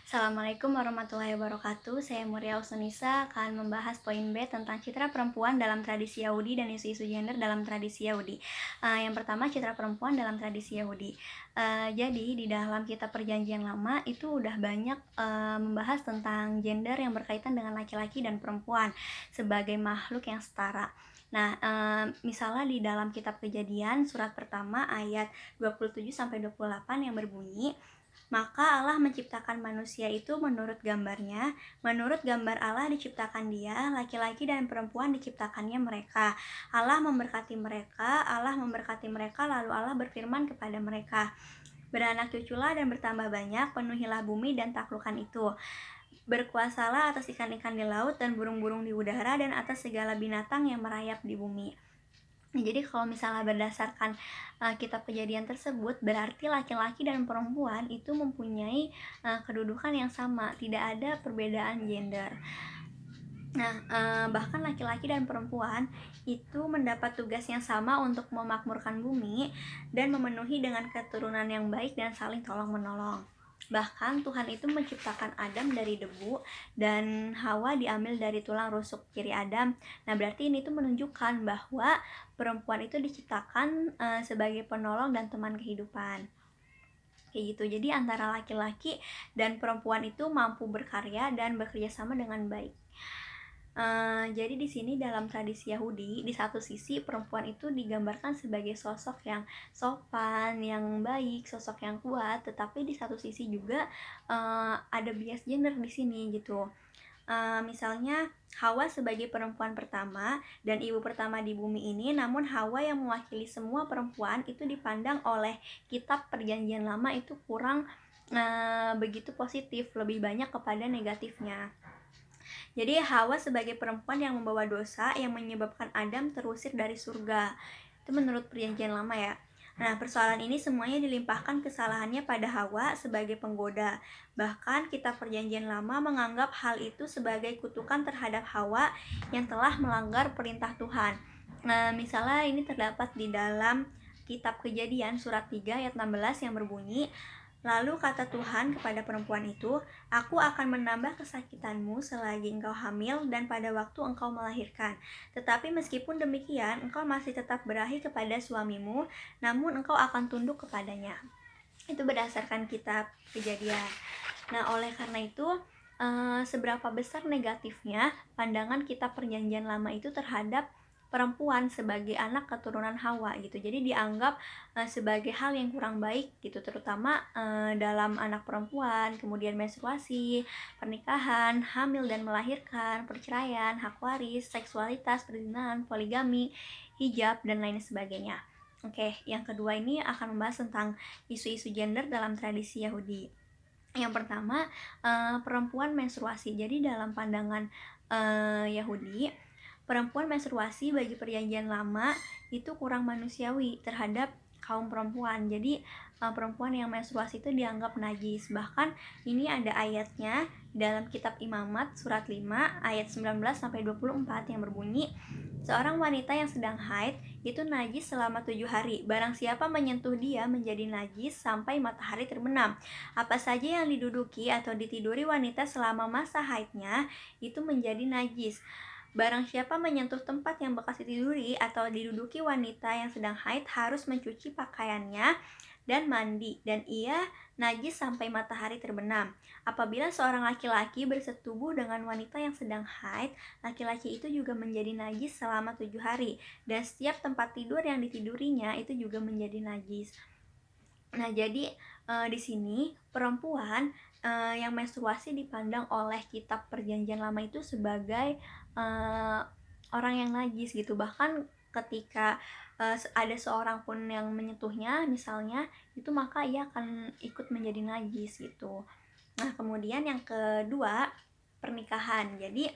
Assalamualaikum warahmatullahi wabarakatuh. Saya Muria Usnisa akan membahas poin B tentang citra perempuan dalam tradisi Yahudi dan isu-isu gender dalam tradisi Yahudi. Yang pertama, citra perempuan dalam tradisi Yahudi. Jadi di dalam kitab Perjanjian Lama itu udah banyak membahas tentang gender yang berkaitan dengan laki-laki dan perempuan sebagai makhluk yang setara. Nah, misalnya di dalam kitab Kejadian surat pertama ayat 27 sampai 28 yang berbunyi, maka Allah menciptakan manusia itu menurut gambarnya, menurut gambar Allah diciptakan dia, laki-laki dan perempuan diciptakannya mereka. Allah memberkati mereka, lalu Allah berfirman kepada mereka, beranak cuculah dan bertambah banyak, penuhilah bumi dan taklukkan itu. Berkuasalah atas ikan-ikan di laut dan burung-burung di udara dan atas segala binatang yang merayap di bumi. Nah, jadi kalau misalnya berdasarkan kitab Kejadian tersebut, berarti laki-laki dan perempuan itu mempunyai kedudukan yang sama, tidak ada perbedaan gender. Nah, bahkan laki-laki dan perempuan itu mendapat tugas yang sama untuk memakmurkan bumi dan memenuhi dengan keturunan yang baik dan saling tolong-menolong. Bahkan Tuhan itu menciptakan Adam dari debu dan Hawa diambil dari tulang rusuk kiri Adam. Nah, berarti ini tuh menunjukkan bahwa perempuan itu diciptakan sebagai penolong dan teman kehidupan. Kayak gitu. Jadi antara laki-laki dan perempuan itu mampu berkarya dan bekerja sama dengan baik. Jadi di sini dalam tradisi Yahudi, di satu sisi perempuan itu digambarkan sebagai sosok yang sopan, yang baik, sosok yang kuat, tetapi di satu sisi juga ada bias gender di sini gitu. Misalnya Hawa sebagai perempuan pertama dan ibu pertama di bumi ini, namun Hawa yang mewakili semua perempuan itu dipandang oleh kitab Perjanjian Lama itu kurang begitu positif, lebih banyak kepada negatifnya. Jadi Hawa sebagai perempuan yang membawa dosa yang menyebabkan Adam terusir dari surga. Itu menurut Perjanjian Lama ya. Nah, persoalan ini semuanya dilimpahkan kesalahannya pada Hawa sebagai penggoda. Bahkan kitab Perjanjian Lama menganggap hal itu sebagai kutukan terhadap Hawa yang telah melanggar perintah Tuhan. Nah, misalnya ini terdapat di dalam kitab Kejadian surat 3 ayat 16 yang berbunyi, lalu kata Tuhan kepada perempuan itu, aku akan menambah kesakitanmu selagi engkau hamil dan pada waktu engkau melahirkan. Tetapi meskipun demikian, engkau masih tetap berahi kepada suamimu, namun engkau akan tunduk kepadanya. Itu berdasarkan kitab Kejadian. Nah, oleh karena itu, seberapa besar negatifnya pandangan kitab Perjanjian Lama itu terhadap perempuan sebagai anak keturunan Hawa gitu. Jadi dianggap sebagai hal yang kurang baik gitu, terutama dalam anak perempuan, kemudian menstruasi, pernikahan, hamil dan melahirkan, perceraian, hak waris, seksualitas, perzinahan, poligami, hijab dan lain sebagainya. Oke, yang kedua ini akan membahas tentang isu-isu gender dalam tradisi Yahudi. Yang pertama, perempuan menstruasi. Jadi dalam pandangan Yahudi, perempuan menstruasi bagi Perjanjian Lama itu kurang manusiawi terhadap kaum perempuan. Jadi perempuan yang menstruasi itu dianggap najis. Bahkan ini ada ayatnya dalam kitab Imamat surat 5 ayat 19 sampai 24 yang berbunyi, seorang wanita yang sedang haid itu najis selama 7 hari. Barang siapa menyentuh dia menjadi najis sampai matahari terbenam. Apa saja yang diduduki atau ditiduri wanita selama masa haidnya itu menjadi najis. Barang siapa menyentuh tempat yang bekas ditiduri atau diduduki wanita yang sedang haid harus mencuci pakaiannya dan mandi, dan ia najis sampai matahari terbenam. Apabila seorang laki-laki bersetubuh dengan wanita yang sedang haid, laki-laki itu juga menjadi najis selama 7 hari, dan setiap tempat tidur yang ditidurinya itu juga menjadi najis. Nah, jadi di sini perempuan yang menstruasi dipandang oleh kitab Perjanjian Lama itu sebagai orang yang najis gitu. Bahkan ketika ada seorang pun yang menyentuhnya misalnya, itu maka ia akan ikut menjadi najis gitu. Nah, kemudian yang kedua, pernikahan. Jadi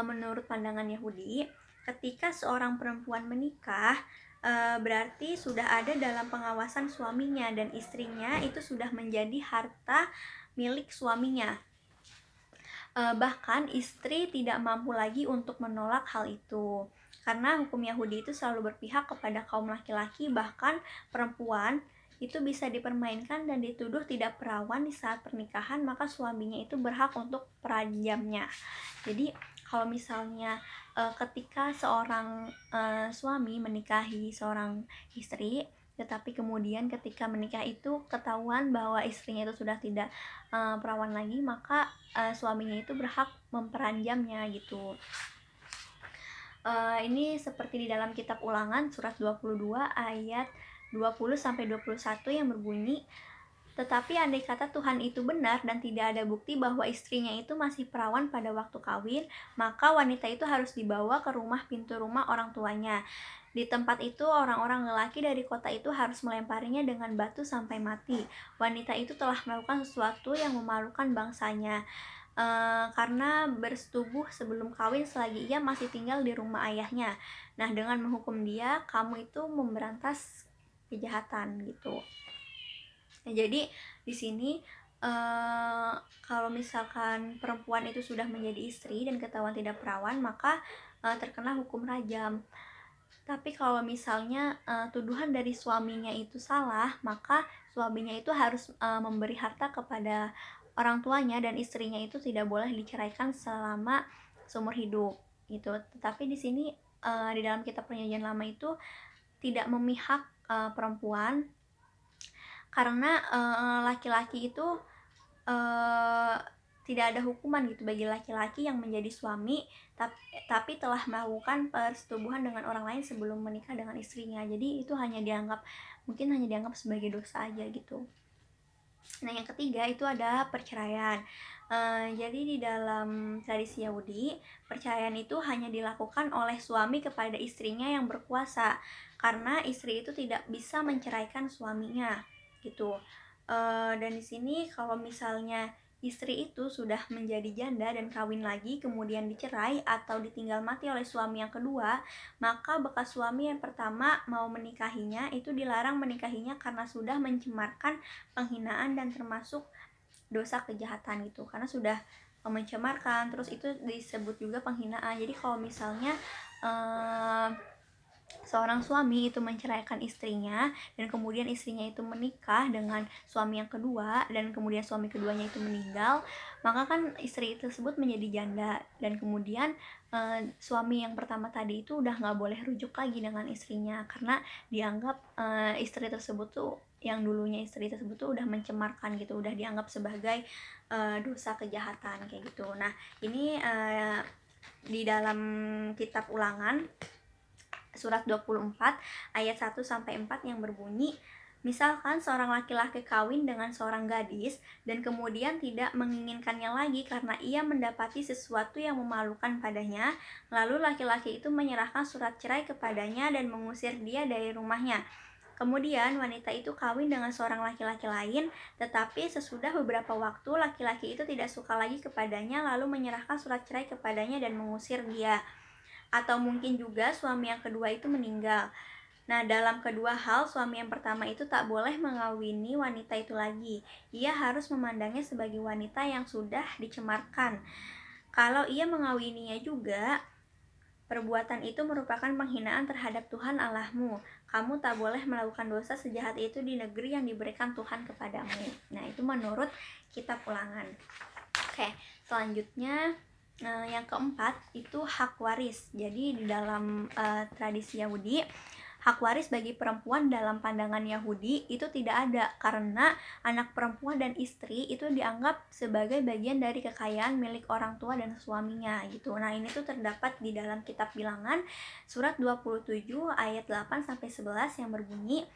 menurut pandangan Yahudi, ketika seorang perempuan menikah, berarti sudah ada dalam pengawasan suaminya dan istrinya itu sudah menjadi harta milik suaminya. Bahkan istri tidak mampu lagi untuk menolak hal itu, karena hukum Yahudi itu selalu berpihak kepada kaum laki-laki, bahkan perempuan itu bisa dipermainkan dan dituduh tidak perawan di saat pernikahan, maka suaminya itu berhak untuk peranjamnya. Jadi kalau misalnya ketika seorang suami menikahi seorang istri, tetapi kemudian ketika menikah itu ketahuan bahwa istrinya itu sudah tidak perawan lagi, maka suaminya itu berhak memperanjamnya gitu. Ini seperti di dalam kitab Ulangan surat 22 ayat 20-21 yang berbunyi, tetapi andai kata Tuhan itu benar dan tidak ada bukti bahwa istrinya itu masih perawan pada waktu kawin, maka wanita itu harus dibawa ke pintu rumah orang tuanya. Di tempat itu orang-orang lelaki dari kota itu harus melemparinya dengan batu sampai mati. Wanita itu telah melakukan sesuatu yang memalukan bangsanya, karena bersetubuh sebelum kawin selagi ia masih tinggal di rumah ayahnya. Nah, dengan menghukum dia, kamu itu memberantas kejahatan gitu. Nah, jadi di sini kalau misalkan perempuan itu sudah menjadi istri dan ketahuan tidak perawan, maka terkena hukum rajam. Tapi kalau misalnya tuduhan dari suaminya itu salah, maka suaminya itu harus memberi harta kepada orang tuanya dan istrinya itu tidak boleh diceraikan selama seumur hidup gitu. Tetapi di sini di dalam kitab Perjanjian Lama itu tidak memihak perempuan, karena laki-laki itu tidak ada hukuman gitu bagi laki-laki yang menjadi suami tapi telah melakukan persetubuhan dengan orang lain sebelum menikah dengan istrinya. Jadi itu mungkin hanya dianggap sebagai dosa aja gitu. Nah, yang ketiga itu ada perceraian. Jadi di dalam tradisi Yahudi, perceraian itu hanya dilakukan oleh suami kepada istrinya yang berkuasa, karena istri itu tidak bisa menceraikan suaminya gitu. Dan di sini kalau misalnya istri itu sudah menjadi janda dan kawin lagi kemudian dicerai atau ditinggal mati oleh suami yang kedua, maka bekas suami yang pertama mau menikahinya itu dilarang menikahinya karena sudah mencemarkan, penghinaan, dan termasuk dosa kejahatan gitu, karena sudah mencemarkan, terus itu disebut juga penghinaan. Jadi kalau misalnya seorang suami itu menceraikan istrinya dan kemudian istrinya itu menikah dengan suami yang kedua dan kemudian suami keduanya itu meninggal, maka kan istri tersebut menjadi janda dan kemudian suami yang pertama tadi itu udah nggak boleh rujuk lagi dengan istrinya karena dianggap istri tersebut tuh yang dulunya istri tersebut tuh udah mencemarkan gitu, udah dianggap sebagai dosa kejahatan kayak gitu. Nah, ini di dalam kitab Ulangan surat 24 ayat 1-4 yang berbunyi, misalkan seorang laki-laki kawin dengan seorang gadis dan kemudian tidak menginginkannya lagi karena ia mendapati sesuatu yang memalukan padanya, lalu laki-laki itu menyerahkan surat cerai kepadanya dan mengusir dia dari rumahnya. Kemudian wanita itu kawin dengan seorang laki-laki lain, tetapi sesudah beberapa waktu laki-laki itu tidak suka lagi kepadanya lalu menyerahkan surat cerai kepadanya dan mengusir dia. Atau mungkin juga suami yang kedua itu meninggal. Nah, dalam kedua hal, suami yang pertama itu tak boleh mengawini wanita itu lagi. Ia harus memandangnya sebagai wanita yang sudah dicemarkan. Kalau ia mengawininya juga, perbuatan itu merupakan penghinaan terhadap Tuhan Allahmu. Kamu tak boleh melakukan dosa sejahat itu di negeri yang diberikan Tuhan kepadamu. Nah, itu menurut kitab Ulangan. Oke, selanjutnya yang keempat itu hak waris. Jadi di dalam tradisi Yahudi, hak waris bagi perempuan dalam pandangan Yahudi itu tidak ada karena anak perempuan dan istri itu dianggap sebagai bagian dari kekayaan milik orang tua dan suaminya gitu. Nah, ini tuh terdapat di dalam kitab Bilangan surat 27 ayat 8-11 yang berbunyi,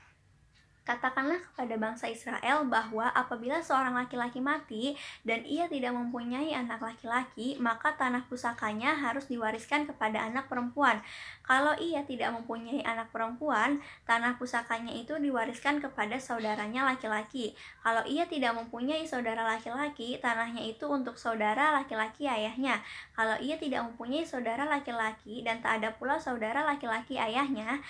katakanlah kepada bangsa Israel bahwa apabila seorang laki-laki mati dan ia tidak mempunyai anak laki-laki, maka tanah pusakanya harus diwariskan kepada anak perempuan. Kalau ia tidak mempunyai anak perempuan, tanah pusakanya itu diwariskan kepada saudaranya laki-laki. Kalau ia tidak mempunyai saudara laki-laki, tanahnya itu untuk saudara laki-laki ayahnya. Kalau ia tidak mempunyai saudara laki-laki dan tak ada pula saudara laki-laki ayahnya,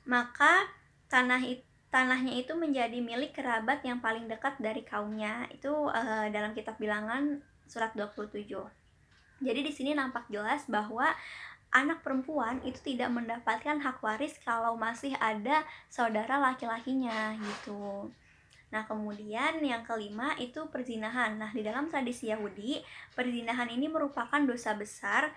maka tanahnya itu menjadi milik kerabat yang paling dekat dari kaumnya. Itu dalam kitab Bilangan surat 27. Jadi di sini nampak jelas bahwa anak perempuan itu tidak mendapatkan hak waris kalau masih ada saudara laki-lakinya gitu. Nah, kemudian yang kelima itu perzinahan. Nah, di dalam tradisi Yahudi, perzinahan ini merupakan dosa besar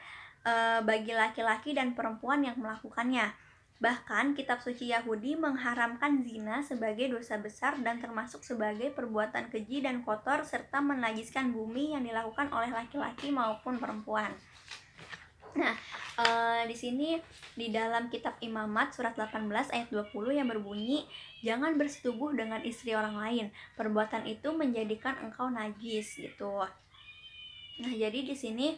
bagi laki-laki dan perempuan yang melakukannya. Bahkan, kitab suci Yahudi mengharamkan zina sebagai dosa besar dan termasuk sebagai perbuatan keji dan kotor serta menajiskan bumi yang dilakukan oleh laki-laki maupun perempuan. Nah, di sini di dalam kitab Imamat surat 18 ayat 20 yang berbunyi, "Jangan bersetubuh dengan istri orang lain. Perbuatan itu menjadikan engkau najis." gitu. Nah, jadi di sini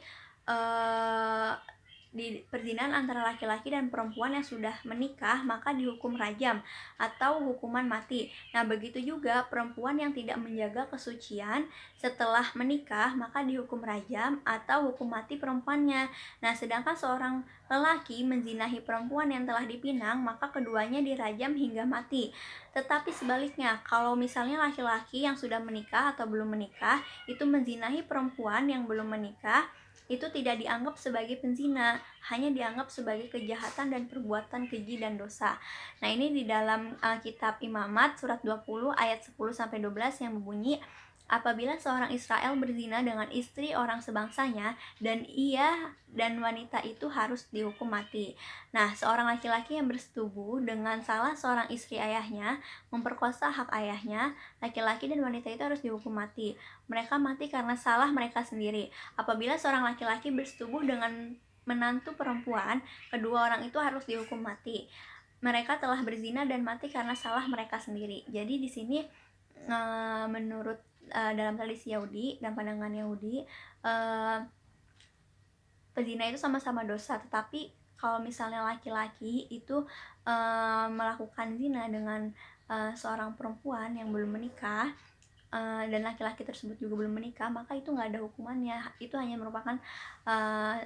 di perzinahan antara laki-laki dan perempuan yang sudah menikah maka dihukum rajam atau hukuman mati. Nah, begitu juga perempuan yang tidak menjaga kesucian setelah menikah maka dihukum rajam atau hukum mati perempuannya. Nah, sedangkan seorang lelaki menzinahi perempuan yang telah dipinang maka keduanya dirajam hingga mati. Tetapi sebaliknya, kalau misalnya laki-laki yang sudah menikah atau belum menikah itu menzinahi perempuan yang belum menikah, itu tidak dianggap sebagai penzina, hanya dianggap sebagai kejahatan dan perbuatan keji dan dosa. Nah, ini di dalam kitab Imamat surat 20 ayat 10 sampai 12 yang berbunyi, "Apabila seorang Israel berzina dengan istri orang sebangsanya dan ia dan wanita itu harus dihukum mati." Nah, seorang laki-laki yang bersetubuh dengan salah seorang istri ayahnya, memperkosa hak ayahnya, laki-laki dan wanita itu harus dihukum mati. Mereka mati karena salah mereka sendiri. Apabila seorang laki-laki bersetubuh dengan menantu perempuan, kedua orang itu harus dihukum mati. Mereka telah berzina dan mati karena salah mereka sendiri. Jadi di sini menurut dalam tradisi Yahudi dan pandangan Yahudi, pezina itu sama-sama dosa, tetapi kalau misalnya laki-laki itu melakukan zina dengan seorang perempuan yang belum menikah, dan laki-laki tersebut juga belum menikah, maka itu nggak ada hukumannya, itu hanya merupakan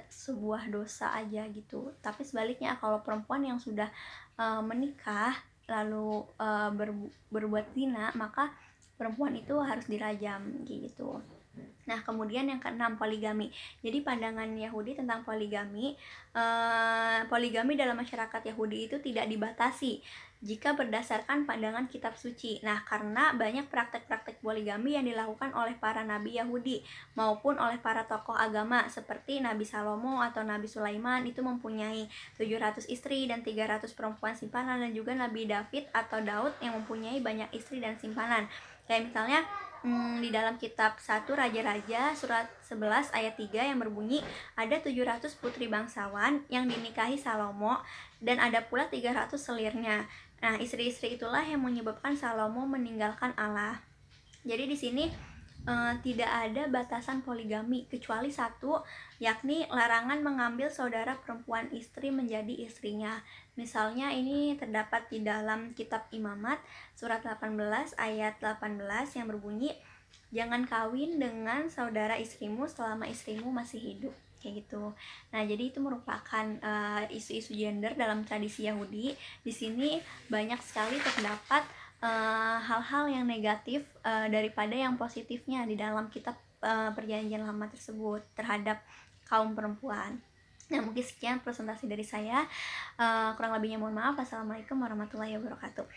sebuah dosa aja gitu. Tapi sebaliknya, kalau perempuan yang sudah menikah lalu berbuat zina, maka perempuan itu harus dirajam gitu. Nah, kemudian yang keenam, poligami. Jadi pandangan Yahudi tentang poligami, poligami dalam masyarakat Yahudi itu tidak dibatasi jika berdasarkan pandangan kitab suci. Nah, karena banyak praktek-praktek poligami yang dilakukan oleh para nabi Yahudi maupun oleh para tokoh agama seperti Nabi Salomo atau Nabi Sulaiman itu mempunyai 700 istri dan 300 perempuan simpanan, dan juga Nabi David atau Daud yang mempunyai banyak istri dan simpanan. Kayak misalnya di dalam kitab 1 Raja-Raja surat 11 ayat 3 yang berbunyi, "Ada 700 putri bangsawan yang dinikahi Salomo dan ada pula 300 selirnya." Nah, istri-istri itulah yang menyebabkan Salomo meninggalkan Allah. Jadi di sini tidak ada batasan poligami kecuali satu, yakni larangan mengambil saudara perempuan istri menjadi istrinya. Misalnya ini terdapat di dalam kitab Imamat surat 18 ayat 18 yang berbunyi, "Jangan kawin dengan saudara istrimu selama istrimu masih hidup." Kayak gitu. Nah, jadi itu merupakan isu-isu gender dalam tradisi Yahudi. Di sini banyak sekali terdapat hal-hal yang negatif daripada yang positifnya di dalam kitab perjanjian lama tersebut terhadap kaum perempuan. Nah, mungkin sekian presentasi dari saya. Kurang lebihnya mohon maaf. Assalamualaikum warahmatullahi wabarakatuh.